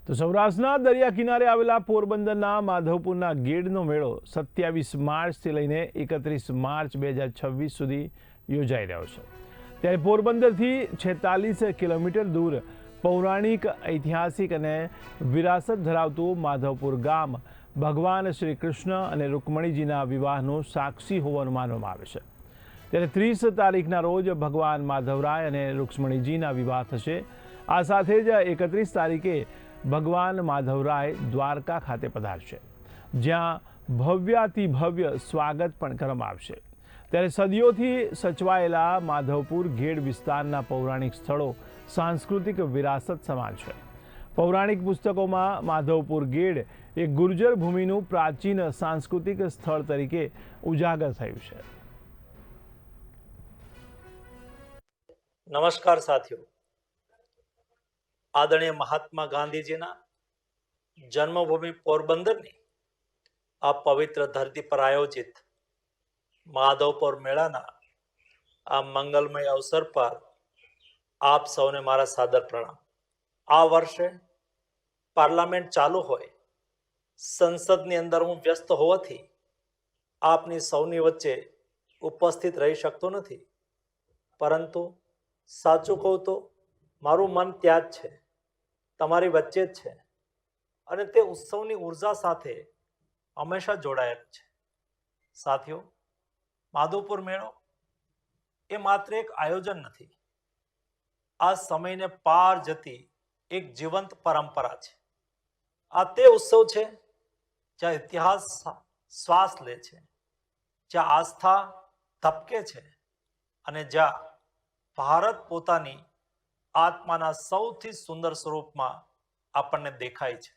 તો સૌરાષ્ટ્રના દરિયા કિનારે આવેલા પોરબંદરના માધવપુરના ગેડનો મેળો 27 માર્ચથી લઈને 31 માર્ચ 2026 સુધી યોજાઈ રહ્યો છે। ત્યારે પોરબંદરથી 46 કિલોમીટર દૂર પૌરાણિક, ઐતિહાસિક અને વિરાસત ધરાવતું માધવપુર ગામ ભગવાન શ્રી કૃષ્ણ અને રૂકમણીજીના વિવાહનું સાક્ષી હોવાનું માનવામાં આવે છે। ત્યારે 30 તારીખના રોજ ભગવાન માધવરાય અને રૂક્ષ્મણીજીના વિવાહ થશે। આ સાથે જ 31 તારીખે ભગવાન માધવરાય દ્વારકા ખાતે પધારશે, જ્યાં ભવ્યાતિભવ્ય સ્વાગત પણ કરવામાં આવશે। ત્યારે સદીઓથી સચવાયેલા માધવપુર ગેડ વિસ્તારના પૌરાણિક સ્થળો સાંસ્કૃતિક વિરાસત સમાન છે। પૌરાણિક પુસ્તકોમાં માધવપુર ગેડ એ ગુર્જર ભૂમિનું પ્રાચીન સાંસ્કૃતિક સ્થળ તરીકે ઉજાગર થયું છે। નમસ્કાર સાથીઓ, આદરણીય મહાત્મા ગાંધીજીના જન્મભૂમિ પોરબંદરની આ પવિત્ર ધરતી પર આયોજિત માધવપુર મેળાના આ મંગલમય અવસર પર આપ સૌને મારા સાદર પ્રણામ। આ વર્ષે પાર્લામેન્ટ ચાલુ હોય, સંસદની અંદર હું વ્યસ્ત હોવાથી આપની સૌની વચ્ચે ઉપસ્થિત રહી શકતો નથી, પરંતુ સાચું કહું તો મારું મન ત્યાં જ છે, તમારી વચ્ચે જ છે અને તે ઉત્સવની ઉર્જા સાથે હંમેશા જોડાયેલું છે। સાથીઓ, માધવપુર મેળો એ માત્ર એક આયોજન નથી, આ સમયને પાર જતી એક જીવંત પરંપરા છે। આ તે ઉત્સવ છે જ્યાં ઇતિહાસ શ્વાસ લે છે, જ્યાં આસ્થા ધબકે છે અને જ્યાં ભારત પોતાની આત્માના સૌથી સુંદર સ્વરૂપમાં આપણને દેખાય છે।